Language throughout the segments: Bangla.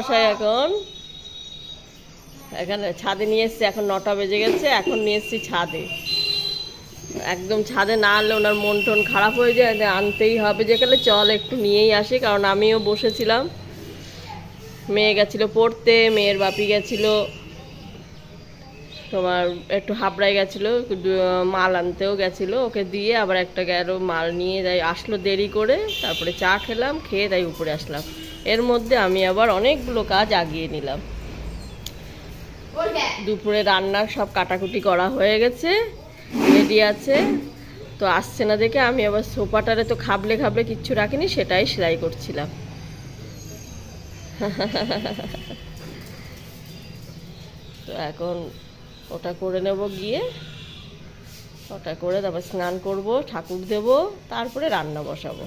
বসাই এখন এখানে ছাদে নিয়ে এসছি। এখন 9টা বেজে গেছে, এখন নিয়ে এসছি ছাদে। একদম ছাদে না আনলে ওনার মন টন খারাপ হয়ে যায়, আনতেই হবে। যেখানে চল একটু নিয়েই আসি, কারণ আমিও বসেছিলাম। মেয়ে গেছিলো পড়তে, মেয়ের বাপি গেছিলো তোমার একটু হাবড়ায় গেছিলো, মাল আনতেও গেছিলো, ওকে দিয়ে আবার একটা গেল মাল নিয়ে যাই আসলো দেরি করে। তারপরে চা খেলাম, খেয়ে তাই উপরে আসলাম। এর মধ্যে আমি আবার অনেকগুলো কাজ আগিয়ে নিলাম। দুপুরে রান্নার সব কাটাকুটি করা হয়ে গেছে, রেডি আছে। তো আসছে না দেখে আমি আবার সোফাটারে তো খাবলে খাবলে কিচ্ছু রাখিনি, সেটাই সেলাই করছিলাম। তো এখন ওটা করে নেব, গিয়ে ওটা করে তারপর স্নান করব, ঠাকুর দেব, তারপরে রান্না বসাবো।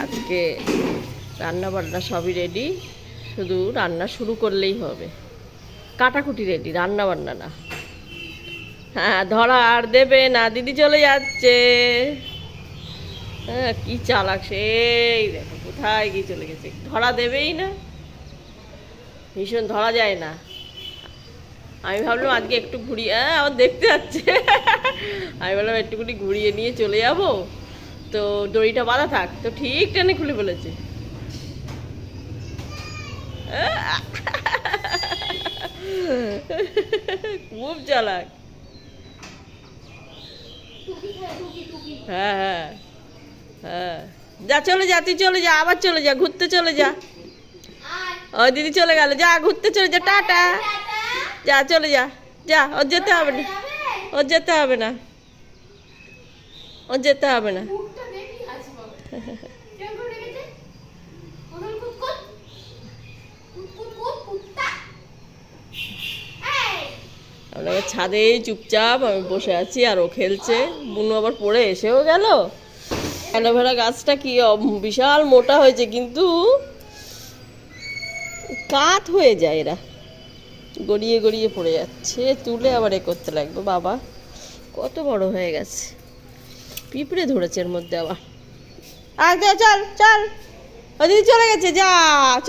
আজকে রান্না বান্না সবই রেডি, শুধু রান্না শুরু করলেই হবে। কাটাকুটি রেডি, রান্না বান্না না। হ্যাঁ, ধরা আর দেবে না, দিদি চলে যাচ্ছে। হ্যাঁ, কি চালাক, সেই দেখো কোথায় গিয়ে চলে গেছে। ধরা দেবেই না, ভীষণ ধরা যায় না। আমি ভাবলাম আজকে একটু ঘুরিয়ে, আমার দেখতে যাচ্ছে, আমি ভাবলাম একটুখানি ঘুরিয়ে নিয়ে চলে যাব, তো দড়িটা বাঁধা থাক, তো ঠিক টেনে খুলে ফেলেছে। খুব চালাক। হ্যাঁ হ্যাঁ হ্যাঁ, যা চলে যা, তুই চলে যা, আবার চলে যা, ঘুরতে চলে যা। ও দিদি চলে গেল, যা ঘুরতে চলে যা, টাটা, যা চলে যা, যা। ওর যেতে হবে না, ওর যেতে হবে না, ওর যেতে হবে না। আপনাকে ছাদেই চুপচাপ আমি বসে আছি, আর ও খেলছে। বুনু আবার পড়ে এসেও গেল। অ্যালোভেরা গাছটা কি বিশাল মোটা হয়েছে, কিন্তু কাত হয়ে যায়, এরা গড়িয়ে গড়িয়ে পড়ে যাচ্ছে। তুলে আবার এ করতে লাগবে। বাবা কত বড় হয়ে গেছে, পিঁপড়ে ধরেছে এর মধ্যে আবার। আর চল চল, ও দিদি চলে গেছে, যা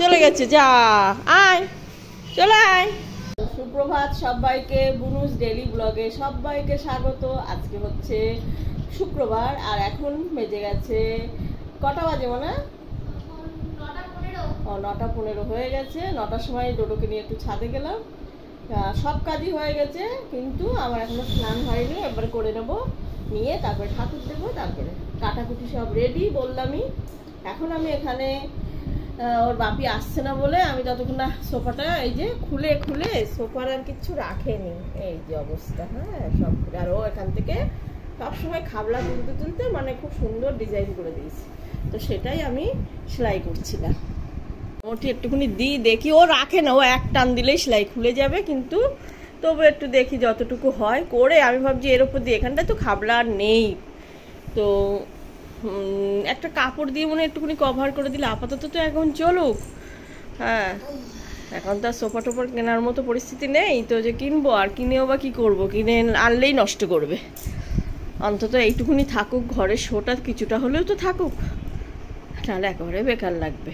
চলে গেছে, যা আয়, চলে আয়। সুপ্রভাত সবাইকে, বুনুস ডেইলি ব্লগে সবাইকে স্বাগত। আজকে হচ্ছে শুক্রবার, আর এখন বেজে গেছে কটা বাজে মনে? 9:15 হয়ে গেছে। 9টার সময় ডোডোকে নিয়ে একটু ছাদে গেলাম। সব কাজই হয়ে গেছে, কিন্তু আমার এখনো স্নান হয়নি। একবার করে নেবো, নিয়ে তারপরে ঠাকুর দেবো, তারপরে কাটাকুটি সব রেডি বললামই। এখন আমি এখানে ওর বাপি আসছে না বলে আমি ততক্ষণ না সোফাটা এই যে খুলে খুলে, সোফার আর কিচ্ছু রাখেনি, এই যে অবস্থা। হ্যাঁ, সব খুলে। আর ও এখান থেকে সবসময় খাবলা তুলতে তুলতে মানে খুব সুন্দর ডিজাইন করে দিয়েছি, তো সেটাই আমি সেলাই করছিলাম। মোটি একটুখানি দিই, দেখি। ও রাখে না, ও এক টান দিলেই সেলাই খুলে যাবে, কিন্তু তবু একটু দেখি যতটুকু হয় করে। আমি ভাবছি এর উপর দিয়ে, এখানটায় তো খাবলা আর নেই, তো একটা কাপড় দিয়ে মনে একটুখানি কভার করে দিলে আপাতত তো এখন চলুক। হ্যাঁ, এখন তো আর সোফা টোফা কেনার মতো পরিস্থিতি নেই, তো যে কিনবো, আর কিনেও বা কী করবো, কিনে আনলেই নষ্ট করবে। অন্তত এইটুকুনি থাকুক, ঘরের শোটা কিছুটা হলেও তো থাকুক, তাহলে একেবারে বেকার লাগবে।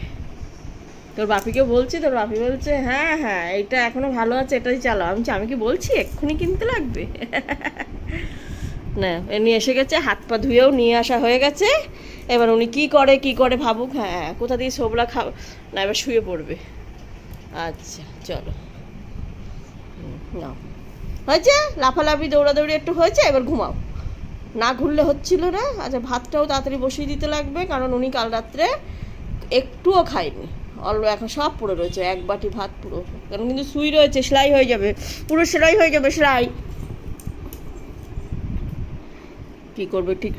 তোর বাপিকে বলছি, তোর বাপি বলছে হ্যাঁ হ্যাঁ এইটা এখনো ভালো আছে, এটাই চালাও। আমি কি বলছি এক্ষুনি কিনতে লাগবে? না, এমনি এসে গেছে, হাত পা ধুয়েও নিয়ে আসা হয়ে গেছে। এবার উনি কি করে ভাবুক। হ্যাঁ, কোথা দিয়ে সোবলা খাও না, এবার শুয়ে পড়বে। আচ্ছা চলো, নাও, হয়েছে লাফালাফি দৌড়াদৌড়ি একটু হয়েছে, এবার ঘুমাও। না ঘুরলে হচ্ছিল না। আচ্ছা, ভাতটাও তাড়াতাড়ি বসিয়ে দিতে লাগবে, কারণ উনি কাল রাত্রে একটুও খায়নি। এখন সব পড়ে রয়েছে, এক বাটি ভাত পুরো। কারণ কিন্তু সুই রয়েছে, সেলাই হয়ে যাবে, পুরো সেলাই হয়ে যাবে, সেলাই। কি করবে, ঠিক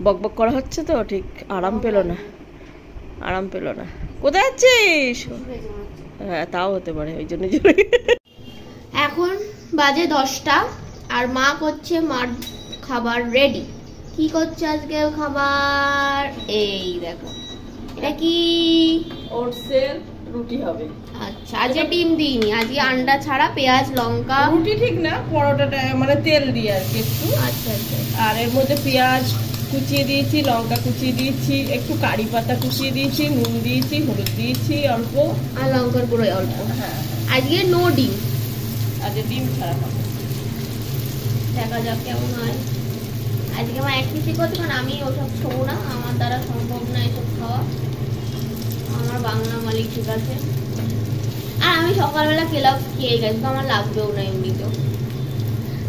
বকবক করা হচ্ছে তো, ঠিক আরাম পেল না। কোথায় যাচ্ছিস? হ্যাঁ, তাও হতে পারে, ওই জন্য। এখন বাজে 10টা, আর মা করছে মার খাবার রেডি। কি করছে আজকে খাবার? এই দেখো, এটা কি? ওটসের রুটি হবে। আচ্ছা, আজকে ডিম দিইনি, আজকে আন্ডা ছাড়া পেঁয়াজ লঙ্কা। রুটি ঠিক না, পরোটাটা মানে তেল দিয়ে আর কি একটু। আচ্ছা আচ্ছা। আর এর মধ্যে পেঁয়াজ কুচিয়ে দিয়েছি, লঙ্কা কুচিয়ে দিয়েছি, একটু কারি পাতা কুচিয়ে দিয়েছি, নুন দিয়েছি, হলুদ দিয়েছি অল্প, আর লঙ্কার গুঁড়ো অল্প। হ্যাঁ আজকে নো ডিম, আজকে ডিম ছাড়া খাবো। দেখা যাক কেমন হয়। আজকে আমার এক পিসি করছে, কারণ আমি ওসব খাবো না, আমার দ্বারা সম্ভব না এসব খাওয়া। আমার বাংলা মালিক ঠিক আছে। আর আমি সকালবেলা কেলাও খেয়ে গেছি, তো আমার লাগবেও না এমনিতেও।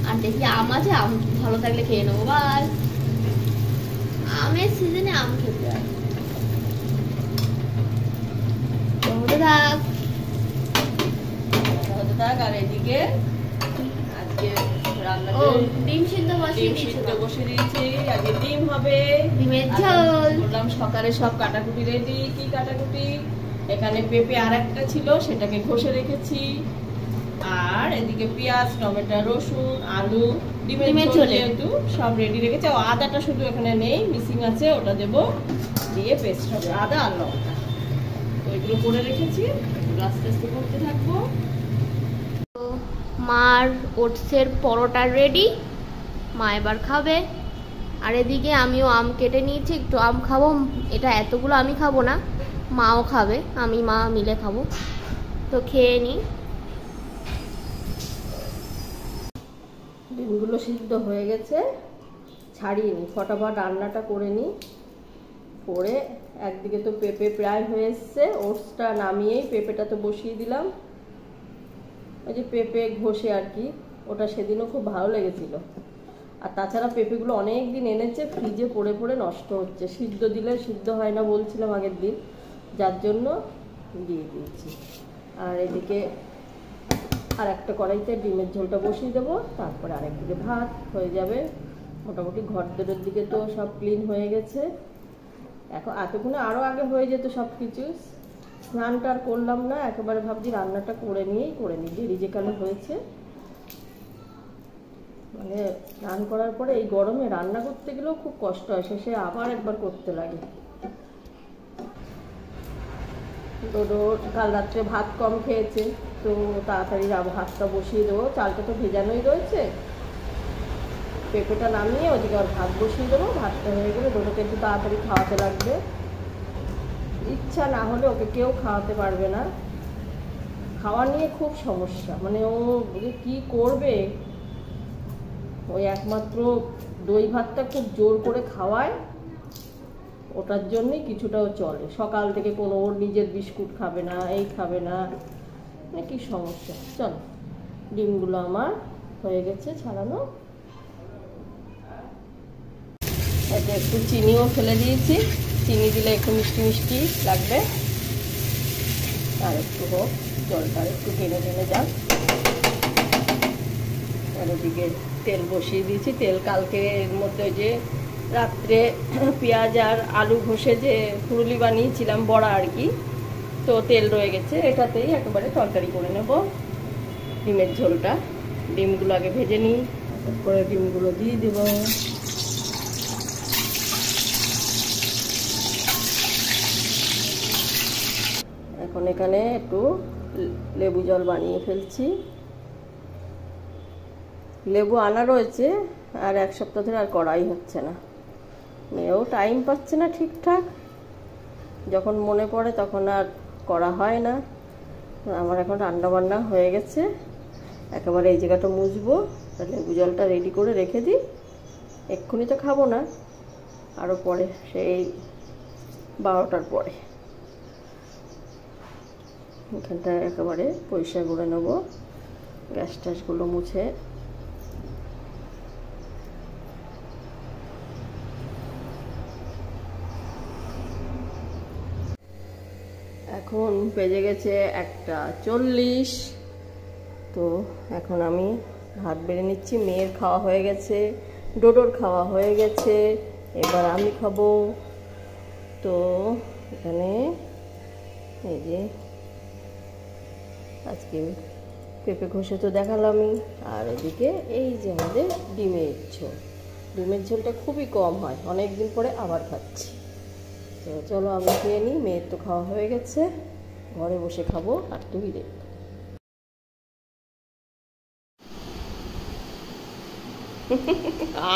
আর দেখি আম আছে, আম ভালো থাকলে খেয়ে নেবো। বাস আমের সিজনে আম খেতে হয়। থাক। আর এদিকে আজকে ডিম সিদ্ধ ডিম সিদ্ধ বসিয়ে দিয়েছি, আজকে ডিম হবে, ডিমের ঝোল। বললাম সকালে সব কাটাকুটি রেডি। কি কাটাকুটি, এখানে পেঁপে আর একটা ছিল, সেটাকে ঘষে রেখেছি। আর এদিকে পেঁয়াজ, টমেটো, রসুন, আলু, ডিমের ঝোল যেহেতু সব রেডি রেখেছি। আদাটা শুধু এখানে নেই, মিসিং আছে, ওটা দেবো, দিয়ে পেস্ট হবে আদা আর লঙ্কা। তো এগুলো করে রেখেছি, এগুলো আস্তে আস্তে করতে থাকবো। মার ওটসের পরোটা রেডি, মা এবার খাবে। আর এদিকে আমিও আম কেটে নিয়েছি, একটু আম খাবো। এটা এতগুলো আমি খাবো না, মাও খাবে, আমি মা মিলে খাবো। তো খেয়ে নিই। ডিমগুলো সিদ্ধ হয়ে গেছে, ছাড়িয়ে নিই, ফটাফট রান্নাটা করে নিই। করে একদিকে তো পেঁপে প্রায় হয়ে এসছে, ওটসটা নামিয়েই পেঁপেটা তো বসিয়ে দিলাম। ওই যে পেঁপে ঘষে আর কি, ওটা সেদিনও খুব ভালো লেগেছিল। আর তাছাড়া পেঁপেগুলো অনেক দিন এনেছে, ফ্রিজে পড়ে পড়ে নষ্ট হচ্ছে, সিদ্ধ দিলে সিদ্ধ হয় না বলছিলাম আগের দিন, যার জন্য দিয়ে দিয়েছি। আর এদিকে আর একটা কড়াইতে ডিমের ঝোলটা বসিয়ে দেবো, তারপরে আরেকদিকে ভাত হয়ে যাবে। মোটামুটি ঘরদোরের দিকে তো সব ক্লিন হয়ে গেছে। এখন এতক্ষণে আরও আগে হয়ে যেত সব কিছু, স্নানটা আর করলাম না, একেবারে ভাবছি রান্নাটা করে নিই, দেরি যে কালে হয়েছে। মানে স্নান করার পরে এই গরমে রান্না করতে গেলেও খুব কষ্ট হয়, শেষে আবার একবার করতে লাগে। ডোডো কাল রাত্রে ভাত কম খেয়েছে, তো তাড়াতাড়ি ভাতটা বসিয়ে দেবো। চালটা তো ভেজানোই রয়েছে, পেঁপেটা নামিয়ে ওদিকে আর ভাত বসিয়ে দেবো। ভাতটা হয়ে গেলে ডোডোকে একটু তাড়াতাড়ি খাওয়াতে লাগবে। ইচ্ছা না হলে ওকে কেউ খাওয়াতে পারবে না, খাওয়া নিয়ে খুব সমস্যা। মানে ও কি করবে, ওই একমাত্র দই ভাতটা খুব জোর করে খাওয়ায়, ওটার জন্যই কিছুটাও চলে। সকাল থেকে কোনো ওর নিজের বিস্কুট খাবে না, এই খাবে না, মানে কি সমস্যা। চলো, ডিমগুলো আমার হয়ে গেছে ছাড়ানো। এতে একটু চিনিও ফেলে দিয়েছি, চিনি দিলে একটু মিষ্টি মিষ্টি লাগবে। আর একটু হোক, জলটা একটু টেনে টেনে যাক। আর ওদিকে তেল বসিয়ে দিয়েছি, তেল কালকে এর মধ্যে যে রাত্রে পেঁয়াজ আর আলু ঘষে যে ফুরুলি বানিয়েছিলাম, বড়া আর কি, তো তেল রয়ে গেছে, এটাতেই একেবারে তরকারি করে নেব ডিমের ঝোলটা। ডিমগুলো আগে ভেজে নিই, তারপরে ডিমগুলো দিয়ে দেবো। এখন এখানে একটু লেবু জল বানিয়ে ফেলছি। লেবু আনা রয়েছে, আর এক সপ্তাহ ধরে আর করাই হচ্ছে না, মেয়েও টাইম পাচ্ছে না ঠিকঠাক, যখন মনে পড়ে তখন আর করা হয় না। আমার এখন রান্না বান্না হয়ে গেছে, একেবারে এই জায়গাটা মুছবো, লেবু জলটা রেডি করে রেখে দিই। এক্ষুনি তো খাবো না, আরও পরে, সেই 12টার পরে। এখানটা একেবারে পরিষ্কার করে নেবো, গ্যাস ট্যাসগুলো মুছে। এখন বেজে গেছে 1:40। তো এখন আমি ভাত বেড়ে নিচ্ছি। মেয়ের খাওয়া হয়ে গেছে, ডোডোর খাওয়া হয়ে গেছে, এবার আমি খাবো। তো এখানে এই যে আজকে পেঁপে ঘষে তো দেখালামই, আর এদিকে এই যে আমাদের ডিমের ঝোল। ডিমের ঝোলটা খুবই কম হয়, অনেক দিন পরে আবার খাচ্ছি। তো চলো আমি খেয়ে নিই, মেয়ের তো খাওয়া হয়ে গেছে, ঘরে বসে খাবো আর তুমি দেখ।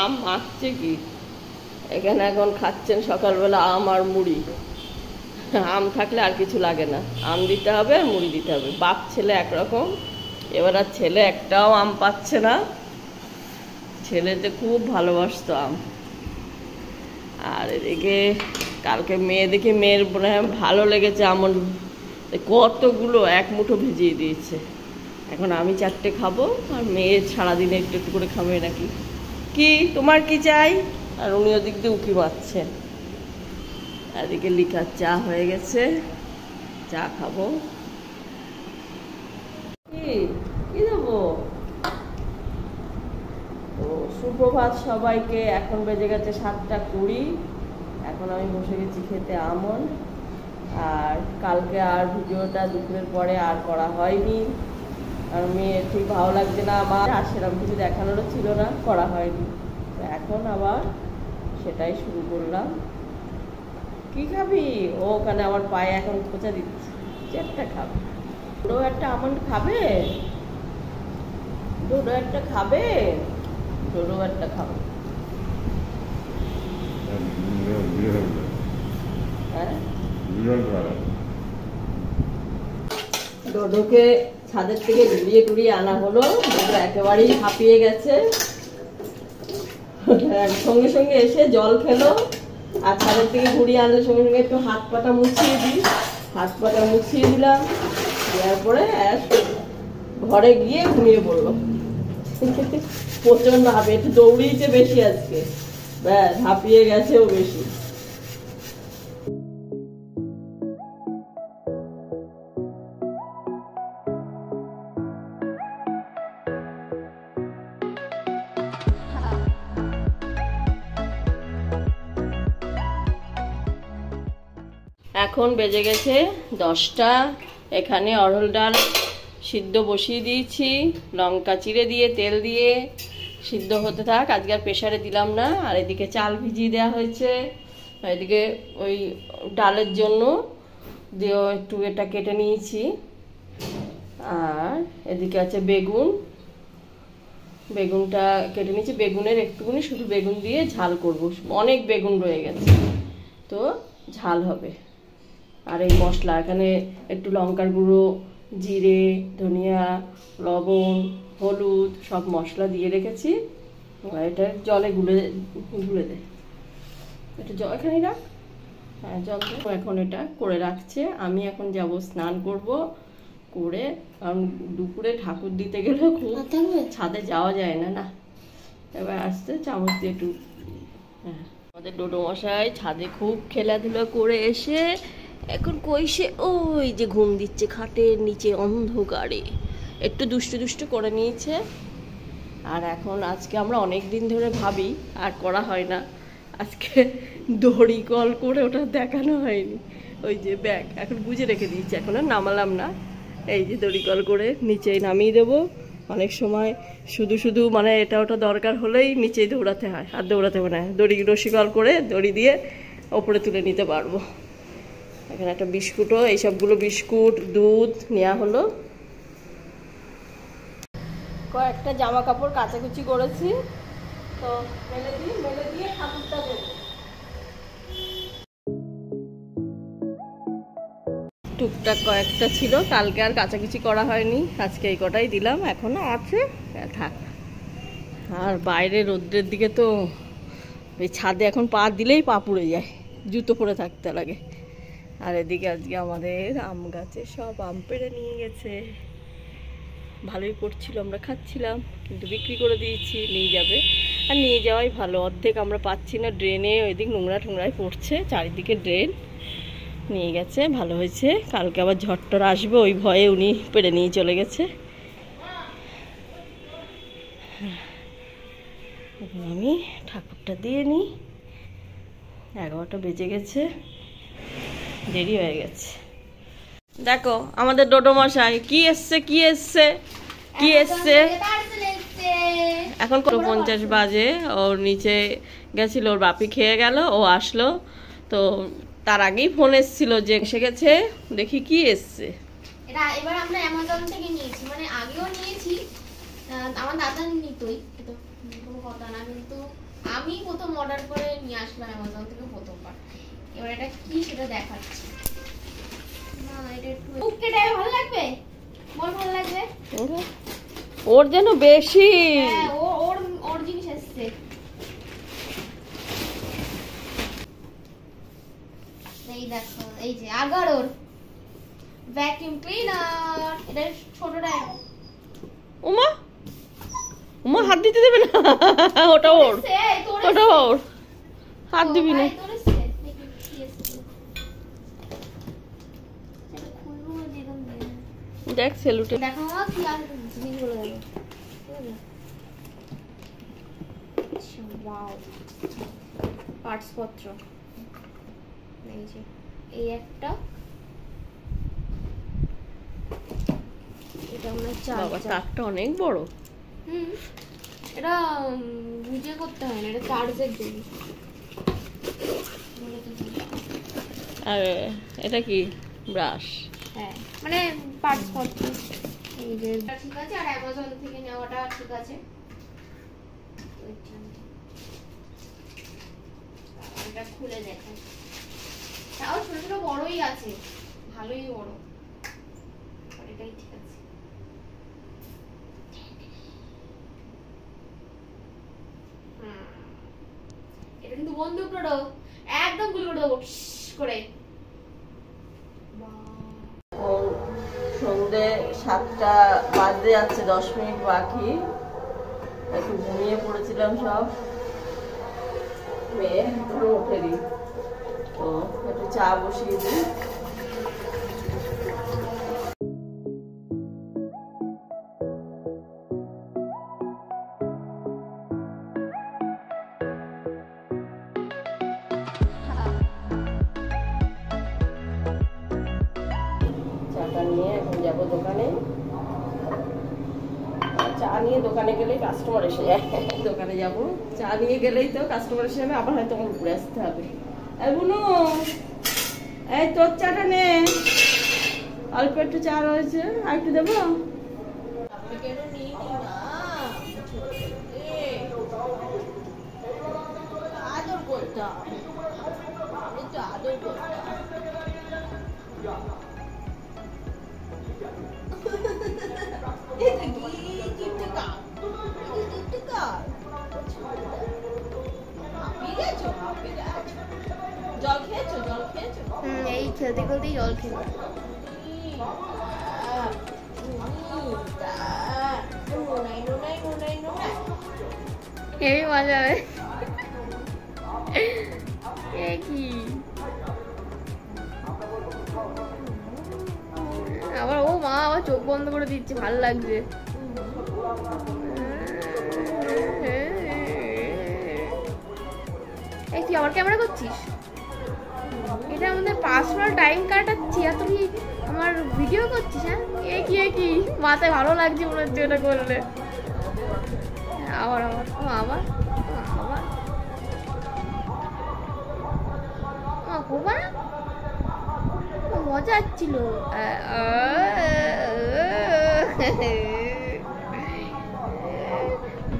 আম মাখছে কি, এখানে এখন খাচ্ছেন সকালবেলা আম আর মুড়ি। আম থাকলে আর কিছু লাগে না, আম দিতে হবে আর মুড়ি দিতে হবে। বাপ ছেলে একরকম, এবার আর ছেলে একটাও আম পাচ্ছে না। ছেলেতে খুব ভালোবাসতো আম। আর এদিকে কালকে মেয়ে দেখি মেয়ের মনে হয় ভালো লেগেছে আমন, কতগুলো এক মুঠো ভিজিয়ে দিয়েছে। এখন আমি 4টে খাবো আর মেয়ে সারাদিনে একটু একটু করে খাবে নাকি। কি তোমার কি চাই? আর উনি ওদিক দিয়ে উঁকি মারছেন। এদিকে লিকার চা হয়ে গেছে, চা খাবো। কি কি দেবো? তো সুপ্রভাত সবাইকে। এখন বেজে গেছে 7:20। এখন আমি বসে গেছি খেতে আমন। আর কালকে আর ভিডিওটা দুপুরের পরে আর করা হয়নি, আর মেয়ে ঠিক ভালো লাগছে না আমার, আর সেরকম কিছু দেখানোরও ছিল না, করা হয়নি। তো এখন আবার সেটাই শুরু করলাম। কি খাবি? ও ওখানে আমার পায়ে এখন খোঁচা দিচ্ছে, একটা খাবে। ডোডো একটা আমন্ড খাবে, ডোডো একটা খাবে, ডোডো একটা খাবে। হ্যাঁ, ডোডোকে ছাদের থেকে ঘুরিয়ে আনা হলো। ডোডো একেবারেই হাঁপিয়ে গেছে, সঙ্গে সঙ্গে এসে জল খেলো। আর ছাদের থেকে ঘুরিয়ে আনলে সঙ্গে সঙ্গে একটু হাত পাটা মুছিয়ে দিই, হাত পাটা মুছিয়ে দিলাম। দেওয়ার পরে ঘরে গিয়ে ঘুমিয়ে পড়লো। প্রচন্ড হাঁপিয়ে, একটু দৌড়িয়েছে বেশি আজকে, ব্যাস হাঁপিয়ে গেছে ও বেশি। এখন বেজে গেছে 10টা। এখানে অড়হর ডাল সিদ্ধ বসিয়ে দিয়েছি, লঙ্কা চিড়ে দিয়ে তেল দিয়ে সিদ্ধ হতে থাক। আজকে আর প্রেশারে দিলাম না। আর এদিকে চাল ভিজিয়ে দেওয়া হয়েছে, এদিকে ওই ডালের জন্য দিয়ে একটু এটা কেটে নিয়েছি। আর এদিকে আছে বেগুন, বেগুনটা কেটে নিয়েছি। বেগুনের একটুখানি শুধু বেগুন দিয়ে ঝাল করব, অনেক বেগুন রয়ে গেছে তো ঝাল হবে। আর এই মশলা এখানে একটু লঙ্কার গুঁড়ো, জিরে, ধনিয়া, লবণ, হলুদ সব মশলা দিয়ে রেখেছি। এটা জলে গুলে দে, একটু জল এখানেই রাখ। হ্যাঁ জল দে। এখন এটা করে রাখছে। আমি এখন যাব স্নান করব, করে কারণ দুপুরে ঠাকুর দিতে গেলে খুব ছাদে যাওয়া যায় না। না এবার আসতে চামচ দিয়ে একটু। হ্যাঁ, আমাদের ডোডো মশাই ছাদে খুব খেলাধুলা করে এসে এখন কইসে ওই যে ঘুম দিচ্ছে খাটের নিচে অন্ধকারে, একটু দুষ্টু করে নিয়েছে। আর এখন আজকে আমরা অনেক দিন ধরে ভাবি, আর করা হয় না। আজকে দড়ি কল করে ওটা দেখানো হয়নি। ওই যে ব্যাগ এখন বুঝে রেখে দিয়েছি, এখন আর নামালাম না। এই যে দড়ি কল করে নিচেই নামিয়ে দেবো। অনেক সময় শুধু মানে এটা ওটা দরকার হলেই নিচেই দৌড়াতে হয়, আর দৌড়াতে হবে না। রশি কল করে দড়ি দিয়ে ওপরে তুলে নিতে পারবো। এখানে একটা বিস্কুটও, এইসবগুলো বিস্কুট দুধ নেওয়া হলো। কয়েকটা জামা কাপড় কাচাকুচি করেছি, তো মেলে দিয়ে ঠাকুরটা দেবো। টুকটাক কয়েকটা ছিল, কালকে আর কাচাকুচি করা হয়নি, আজকে এই কটাই দিলাম। এখনো আছে, থাক। আর বাইরে রোদ্রের দিকে তো এই ছাদে এখন পা দিলেই পা পুড়ে যায়, জুতো পরে থাকতে লাগে। আর এদিকে আজকে আমাদের আম গাছে সব আম পেড়ে নিয়ে গেছে। ভালোই পড়ছিল, আমরা খাচ্ছিলাম, কিন্তু বিক্রি করে দিয়েছি, নিয়ে যাবে। আর নিয়ে যাওয়াই ভালো, অর্ধেক আমরা পাচ্ছি না, ড্রেনে ওইদিক নোংরায় পড়ছে, চারিদিকে ড্রেন। নিয়ে গেছে, ভালো হয়েছে। কালকে আবার ঝড়টর আসবে ওই ভয়ে উনি পেড়ে নিয়ে চলে গেছে। এখন আমি ঠাকুরটা দিয়ে নিই, 11টা বেজে গেছে, দেরি হয়ে গেছে। দেখো আমাদের ডোডো মশাই কি এসছে এখন 50 বাজে। ওর নিচে গেছিল, ওর বাপি খেয়ে গেল, ও আসলো। তো তার আগেই ফোন এসেছিল যে এসে গেছে, দেখি কি এসছে। এটা এবার আমরা অ্যামাজন থেকে নিয়েছি, মানে আগেও নিয়েছি, আমার দাদা নিতই, এটা কোনো কথা না। কিন্তু আম আমি প্রথম অর্ডার করে নিয়ে আসলাম অ্যামাজন থেকে প্রথমবার। এবার এটা কি সেটা দেখাচ্ছি। না এটা একটু উকেটা ভালো লাগবে, মোর ভালো লাগবে। ওর যেন বেশি। হ্যাঁ ওর ওর জিনিস আসছে। এই দেখো এই যে আগারোর ভ্যাকুয়াম ক্লিনার, এটা ছোটটা। উমা উমা হাত দিতে দেবে না, ওটা ওর, ওটা ওর, হাত দিবি না। দেখ সেলুটে দেখো কি আছে জিনিসগুলো দেখো। ওয়াও পার্টস পত্র, এই যে এই একটা, এটা আমরা বাবা তারটা অনেক বড়। এটা বুঝে করতে হয় না, এটা চার্জের জন্য। আর এটা কি ব্রাশ? হ্যাঁ মানে পার্টস পত্র। এই যে ঠিক আছে, আর অ্যামাজন থেকে নেওয়াটা ঠিক আছে। এটা খুলে দেখো, তাও ছোট ছোট বড়ই আছে, ভালোই বড়, আর এটাই ঠিক আছে। এটা কিন্তু বন্দুক না, একদম গুলি করে দেবো করে। সন্ধ্যে 7টা বাজতে যাচ্ছে, 10 মিনিট বাকি। একটু ঘুমিয়ে পড়েছিলাম সব, মেয়ে এখনো ওঠেনি, তো একটু চা বসিয়ে দিই। চাটা নিয়ে এখন যাবো দোকানে। চা নিয়ে দোকানে গেলেই কাস্টমার এসে যায়, দোকানে যাব চা নিয়ে গেলেই তো কাস্টমার এসে যাবে, আবার হয়তো আমার ঘুরে আসতে হবে। বুনু এই তোর চাটা নে, অল্প একটু চা রয়েছে, আর একটু দেবো। আদর করতাম, একটু আদর করতাম। জল খেয়েছো? জল খেয়েছো? এই খেলতে খেলতেই জল খেলো। হেবি মজা হবে। কি আবার ও মা আবার চোখ বন্ধ করে দিচ্ছে, ভালো লাগছে। এই তুই আবার ক্যামেরা করছিস? এটা আমাদের পার্সোনাল টাইম কাটাচ্ছি আর তুই আমার ভিডিও করছিস? হ্যাঁ কি মাথায় ভালো লাগছে মনে হচ্ছে ওটা করলে। আবার আবার ও আবার আবার কোবা মজা হচ্ছিল।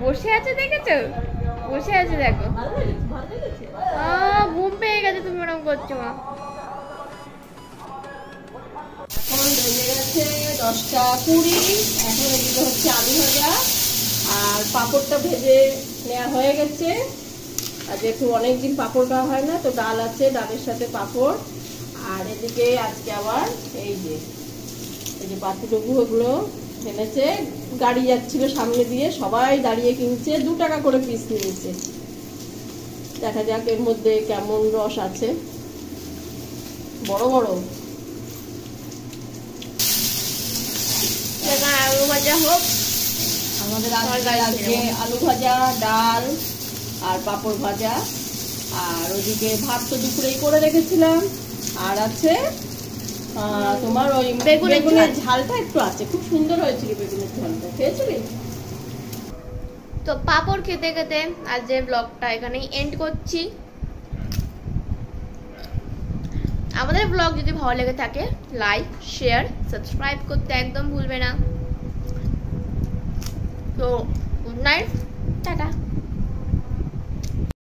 বসে আছে দেখেছো? বসে আছে দেখো, ঘুম পেয়ে গেছে। তুমি ওরকম করছো মা। এখন বেজে গেছে 10টা 20। এখন এদিকে হচ্ছে আলু ভাজা, আর পাঁপড়টা ভেজে নেওয়া হয়ে গেছে। আর যেহেতু অনেকদিন পাঁপড় খাওয়া হয় না, তো ডাল আছে, ডালের সাথে পাঁপড়। আর এদিকে আজকে আবার এই যে পাতিলেবু ওগুলো এনেছে, গাড়ি যাচ্ছিল সামনে দিয়ে, সবাই দাঁড়িয়ে কিনছে, 2 টাকা করে পিস নিয়েছে। দেখা যাক এর মধ্যে কেমন রস আছে, বড় বড়। আলু ভাজা হোক, আমাদের আজকে আলু ভাজা, ডাল আর পাঁপড় ভাজা। আর ওদিকে ভাত তো দুপুরেই করে রেখেছিলাম, আর আছে তোমার ওই বেগুনের ঝালটা একটু আছে, খুব সুন্দর হয়েছিল বেগুনের ঝালটা, খেয়েছিলি? তো পাঁপড় খেতে খেতে আজকের ব্লগটা এখানেই এন্ড করছি। আমাদের ব্লগ যদি ভালো লেগে থাকে লাইক শেয়ার সাবস্ক্রাইব করতে একদম ভুলবে না। তো গুড নাইট, টাটা।